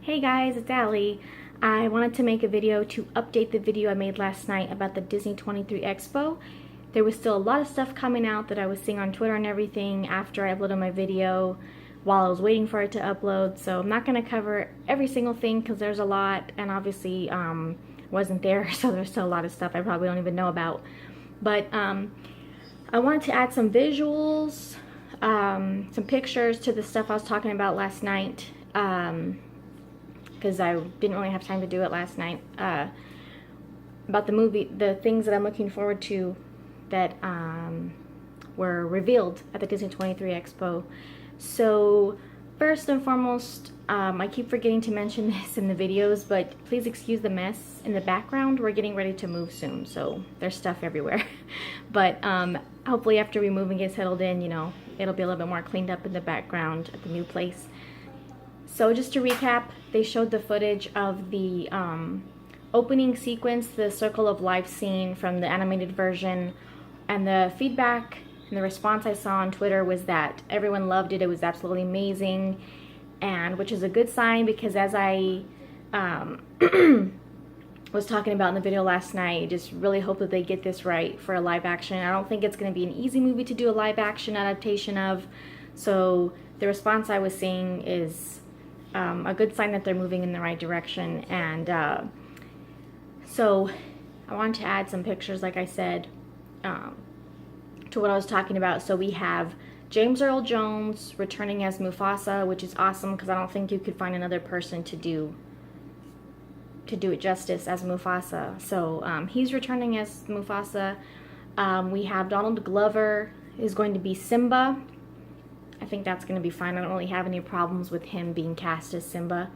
Hey guys, it's Allie. I wanted to make a video to update the video I made last night about the Disney 23 Expo. There was still a lot of stuff coming out that I was seeing on Twitter and everything after I uploaded my video while I was waiting for it to upload. So I'm not going to cover every single thing because there's a lot, and obviously wasn't there, so there's still a lot of stuff I probably don't even know about. But I wanted to add some visuals, some pictures to the stuff I was talking about last night. Because I didn't really have time to do it last night, about the movie, the things that I'm looking forward to that were revealed at the Disney 23 Expo. So first and foremost, I keep forgetting to mention this in the videos, but please excuse the mess in the background. We're getting ready to move soon, so there's stuff everywhere. But hopefully after we move and get settled in, you know, it'll be a little bit more cleaned up in the background at the new place. So just to recap, they showed the footage of the opening sequence, the Circle of Life scene from the animated version, and the feedback and the response I saw on Twitter was that everyone loved it. It was absolutely amazing, and which is a good sign because as I was talking about in the video last night, I just really hope that they get this right for a live action. I don't think it's going to be an easy movie to do a live action adaptation of, so the response I was seeing is a good sign that they're moving in the right direction. And so I wanted to add some pictures, like I said, to what I was talking about. So we have James Earl Jones returning as Mufasa, which is awesome because I don't think you could find another person to do it justice as Mufasa. So he's returning as Mufasa. We have Donald Glover is going to be Simba. I think that's going to be fine. I don't really have any problems with him being cast as Simba.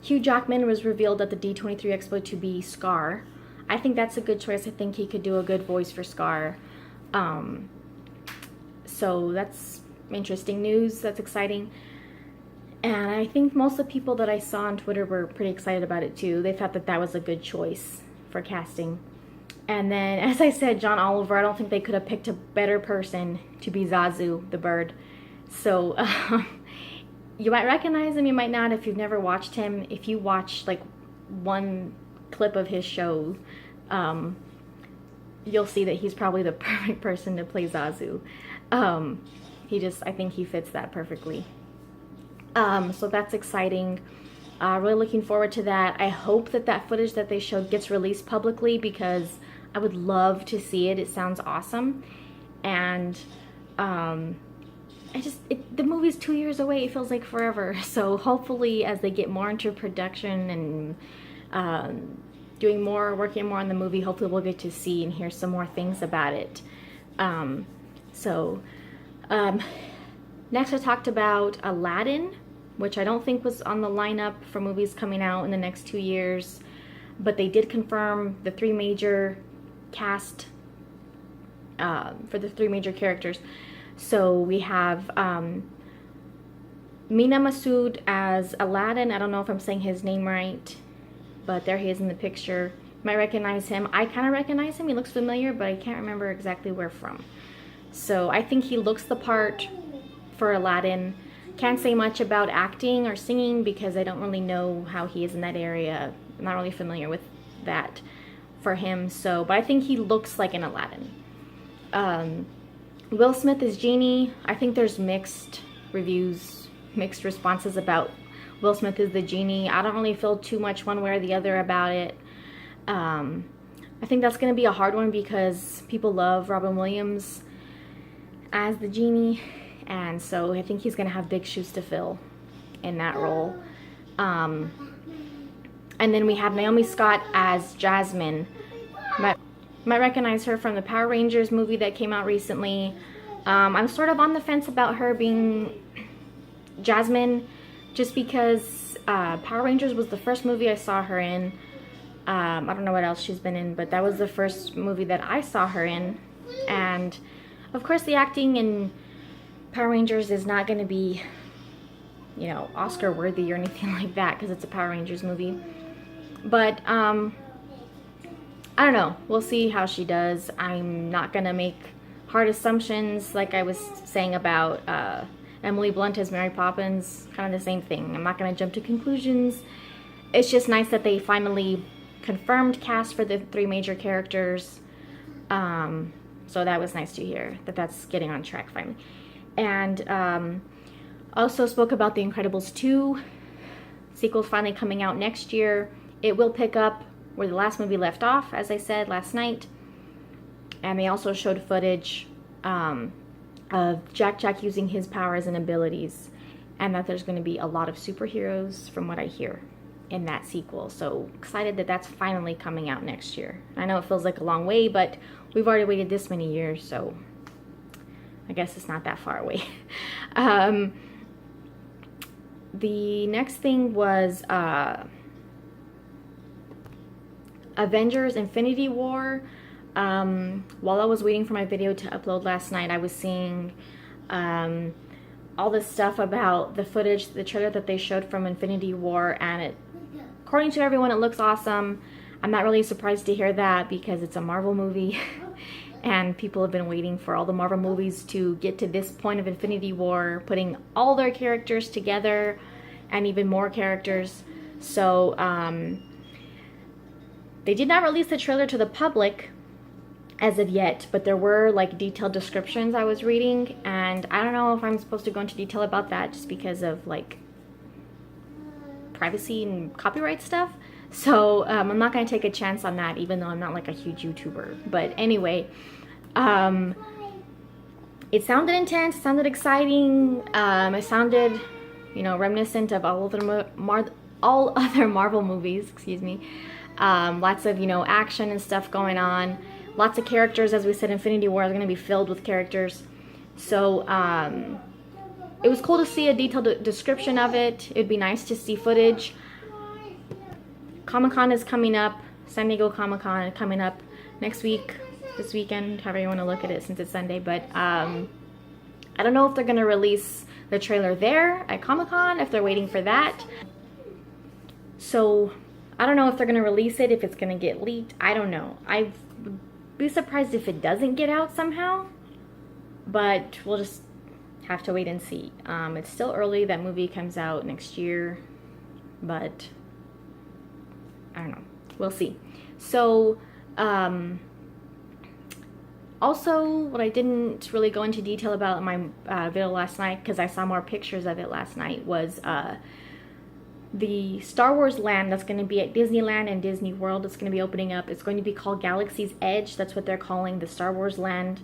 Hugh Jackman was revealed at the D23 Expo to be Scar. I think that's a good choice. I think he could do a good voice for Scar. So that's interesting news. That's exciting. And I think most of the people that I saw on Twitter were pretty excited about it too. They thought that that was a good choice for casting. And then, as I said, John Oliver, I don't think they could have picked a better person to be Zazu, the bird. So, you might recognize him, you might not if you've never watched him. If you watch, like, one clip of his show, you'll see that he's probably the perfect person to play Zazu. I think he fits that perfectly. So that's exciting. Really looking forward to that. I hope that that footage that they showed gets released publicly because I would love to see it. It sounds awesome. And the movie's 2 years away. It feels like forever. So hopefully as they get more into production and working more on the movie, hopefully we'll get to see and hear some more things about it. Next I talked about Aladdin, which I don't think was on the lineup for movies coming out in the next 2 years, but they did confirm the three major cast for the three major characters. So we have Mina Masood as Aladdin. I don't know if I'm saying his name right, but there he is in the picture. You might recognize him. I kind of recognize him. He looks familiar, but I can't remember exactly where from. So I think he looks the part for Aladdin. Can't say much about acting or singing because I don't really know how he is in that area. I'm not really familiar with that for him. So, but I think he looks like an Aladdin. Will Smith is Genie. I think there's mixed reviews, mixed responses about Will Smith as the Genie. I don't really feel too much one way or the other about it. I think that's going to be a hard one because people love Robin Williams as the Genie. And so I think he's going to have big shoes to fill in that role. And then we have Naomi Scott as Jasmine. Might recognize her from the Power Rangers movie that came out recently. I'm sort of on the fence about her being Jasmine just because Power Rangers was the first movie I saw her in. I don't know what else she's been in, but that was the first movie that I saw her in. And of course the acting in Power Rangers is not going to be, you know, Oscar worthy or anything like that because it's a Power Rangers movie. But I don't know. We'll see how she does. I'm not going to make hard assumptions like I was saying about Emily Blunt as Mary Poppins, kind of the same thing. I'm not going to jump to conclusions. It's just nice that they finally confirmed cast for the 3 major characters. So that was nice to hear that that's getting on track finally. And also spoke about The Incredibles 2. Sequel's finally coming out next year. It will pick up where the last movie left off, as I said last night. And they also showed footage of Jack using his powers and abilities, and that there's going to be a lot of superheroes from what I hear in that sequel. So excited that that's finally coming out next year. I know it feels like a long way, but we've already waited this many years, so I guess it's not that far away. The next thing was Avengers Infinity War. While I was waiting for my video to upload last night, I was seeing all this stuff about the footage, the trailer that they showed from Infinity War, and according to everyone, it looks awesome. I'm not really surprised to hear that because it's a Marvel movie and people have been waiting for all the Marvel movies to get to this point of Infinity War, putting all their characters together and even more characters. So they did not release the trailer to the public as of yet, but there were like detailed descriptions I was reading, and I don't know if I'm supposed to go into detail about that just because of like privacy and copyright stuff. So I'm not going to take a chance on that, even though I'm not like a huge YouTuber. But anyway, it sounded intense, sounded exciting. It sounded, you know, reminiscent of all other Marvel movies, excuse me. Lots of, you know, action and stuff going on. Lots of characters, as we said, Infinity War is going to be filled with characters. So it was cool to see a detailed description of it. It'd be nice to see footage. Comic-Con is coming up. San Diego Comic-Con coming up next week, this weekend, however you want to look at it since it's Sunday. But I don't know if they're going to release the trailer there at Comic-Con, if they're waiting for that. So I don't know if they're going to release it, if it's going to get leaked. I don't know. I'd be surprised if it doesn't get out somehow. But we'll just have to wait and see. It's still early. That movie comes out next year. But I don't know. We'll see. So, also, what I didn't really go into detail about in my video last night, because I saw more pictures of it last night, was the Star Wars land that's going to be at Disneyland and Disney World. It's going to be opening up. It's going to be called Galaxy's Edge. That's what they're calling the Star Wars land.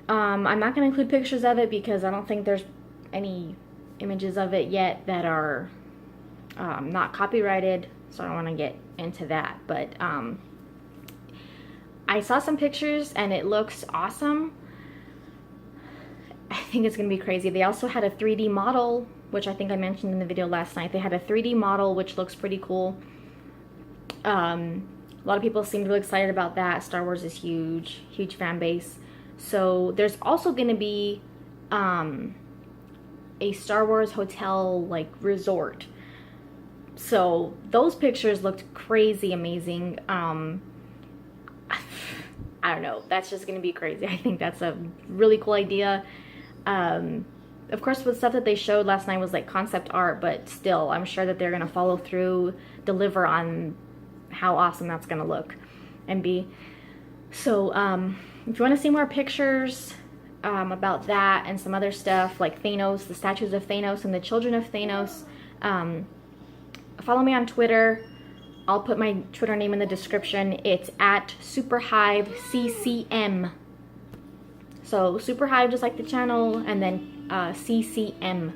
I'm not going to include pictures of it because I don't think there's any images of it yet that are not copyrighted, so I don't want to get into that. But I saw some pictures and it looks awesome. I think it's going to be crazy. They also had a 3D model, which I think I mentioned in the video last night. They had a 3D model, which looks pretty cool. A lot of people seemed really excited about that. Star Wars is huge, huge fan base. So there's also going to be a Star Wars hotel like resort. So those pictures looked crazy amazing. I don't know. That's just going to be crazy. I think that's a really cool idea. Of course, the stuff that they showed last night was like concept art, but still, I'm sure that they're going to follow through, deliver on how awesome that's going to look and be. So, if you want to see more pictures about that and some other stuff like Thanos, the statues of Thanos and the children of Thanos, follow me on Twitter. I'll put my Twitter name in the description. It's at SuperHiveCCM. So SuperHive, just like the channel, and then CCM.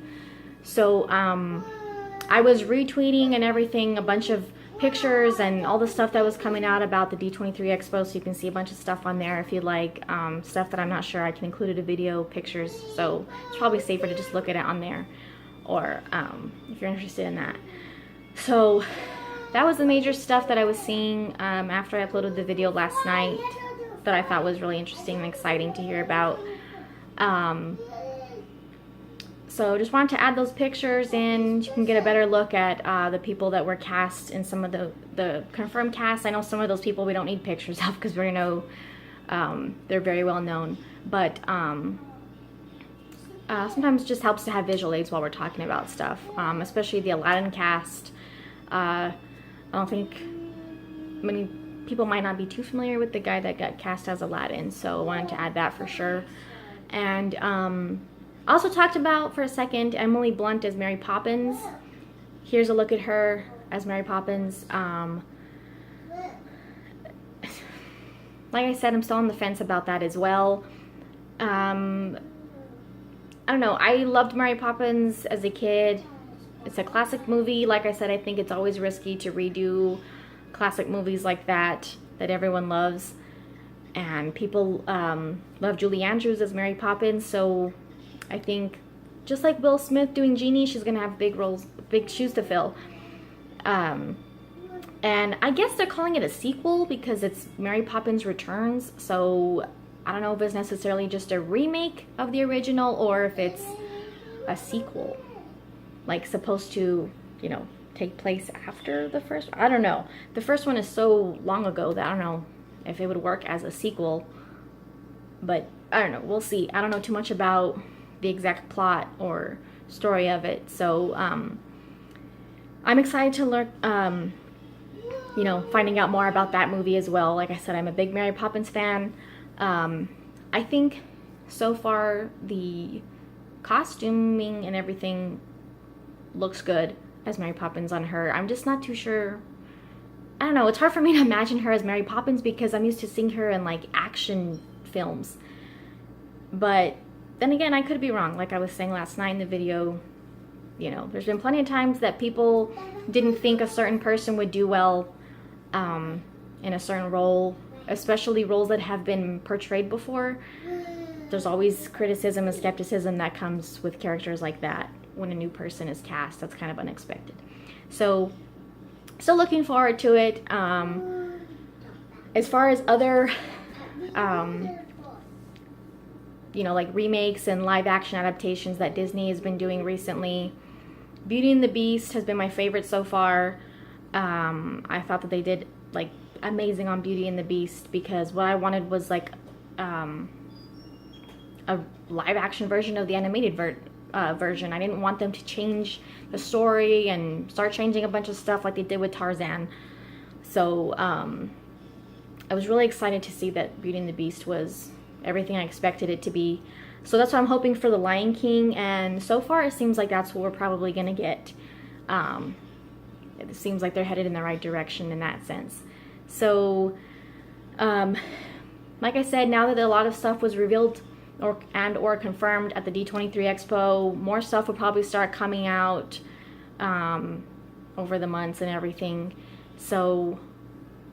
So I was retweeting and everything, a bunch of pictures and all the stuff that was coming out about the D23 Expo, so you can see a bunch of stuff on there if you'd like. Stuff that I'm not sure I can include in a video, pictures, so it's probably safer to just look at it on there, or if you're interested in that. So that was the major stuff that I was seeing after I uploaded the video last night that I thought was really interesting and exciting to hear about. So just wanted to add those pictures in. You can get a better look at the people that were cast in some of the confirmed cast. I know some of those people we don't need pictures of because we already know they're very well known. But sometimes it just helps to have visual aids while we're talking about stuff, especially the Aladdin cast. I don't think many people might not be too familiar with the guy that got cast as Aladdin, so I wanted to add that for sure. And I also talked about for a second Emily Blunt as Mary Poppins. Here's a look at her as Mary Poppins. Like I said, I'm still on the fence about that as well. I don't know. I loved Mary Poppins as a kid. It's a classic movie. Like I said, I think it's always risky to redo classic movies like that everyone loves. And people love Julie Andrews as Mary Poppins, so I think just like Will Smith doing Genie, she's gonna have big shoes to fill. And I guess they're calling it a sequel because it's Mary Poppins Returns, so I don't know if it's necessarily just a remake of the original or if it's a sequel, like supposed to, you know, take place after the first. I don't know. The first one is so long ago that I don't know if it would work as a sequel, but I don't know. We'll see. I don't know too much about the exact plot or story of it, so I'm excited to learn, you know, finding out more about that movie as well. Like I said, I'm a big Mary Poppins fan. I think so far the costuming and everything looks good as Mary Poppins on her. I'm just not too sure. I don't know, it's hard for me to imagine her as Mary Poppins because I'm used to seeing her in like action films. But then again, I could be wrong. Like I was saying last night in the video, you know, there's been plenty of times that people didn't think a certain person would do well in a certain role, especially roles that have been portrayed before. There's always criticism and skepticism that comes with characters like that when a new person is cast. That's kind of unexpected. So, still looking forward to it. As far as other, you know, like remakes and live action adaptations that Disney has been doing recently, Beauty and the Beast has been my favorite so far. I thought that they did like amazing on Beauty and the Beast because what I wanted was like a live action version of the animated version. I didn't want them to change the story and start changing a bunch of stuff like they did with Tarzan. So I was really excited to see that Beauty and the Beast was everything I expected it to be. So that's what I'm hoping for The Lion King, and so far it seems like that's what we're probably gonna get. It seems like they're headed in the right direction in that sense. So like I said, now that a lot of stuff was revealed or confirmed at the D23 Expo, more stuff will probably start coming out over the months and everything. So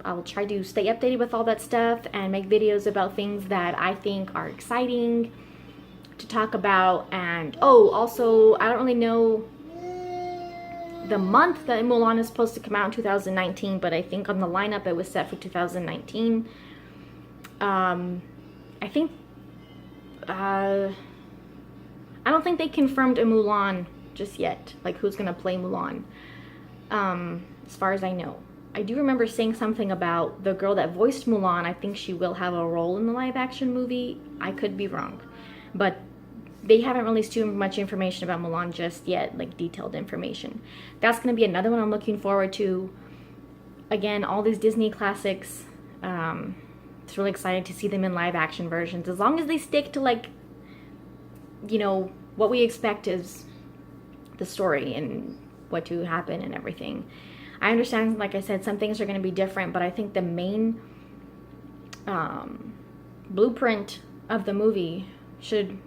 I'll try to stay updated with all that stuff and make videos about things that I think are exciting to talk about. And oh, also, I don't really know the month that Mulan is supposed to come out in 2019, but I think on the lineup it was set for 2019. I think I don't think they confirmed a Mulan just yet, like who's gonna play Mulan, as far as I know. I do remember saying something about the girl that voiced Mulan. I think she will have a role in the live action movie. I could be wrong, but they haven't released too much information about Mulan just yet, like detailed information. That's gonna be another one I'm looking forward to. Again, all these Disney classics, it's really exciting to see them in live action versions, as long as they stick to, like, you know, what we expect is the story and what to happen and everything. I understand, like I said, some things are going to be different, but I think the main blueprint of the movie should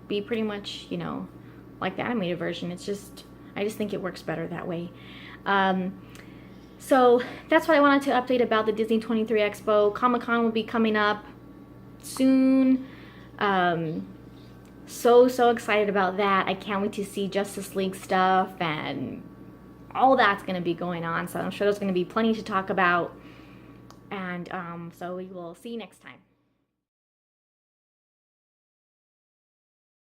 be pretty much, you know, like the animated version. It's just, I just think it works better that way. So that's what I wanted to update about the Disney 23 Expo. Comic-Con will be coming up soon. So excited about that. I can't wait to see Justice League stuff, and all that's going to be going on. So I'm sure there's going to be plenty to talk about. And so we will see you next time.